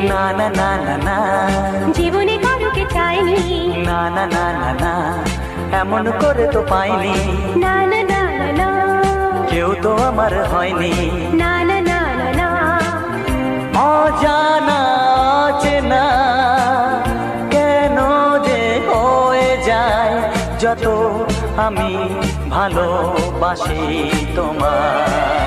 না না না না না, জীবনে কারুকে চাইনি। না না না না না, এমন করে তো পাইনি। না না না না না, কেউ তো আমার হয়নি। না না না না না, অজানা চেনা কেন যে হয়ে যায় যত আমি ভালোবাসি তোমায়।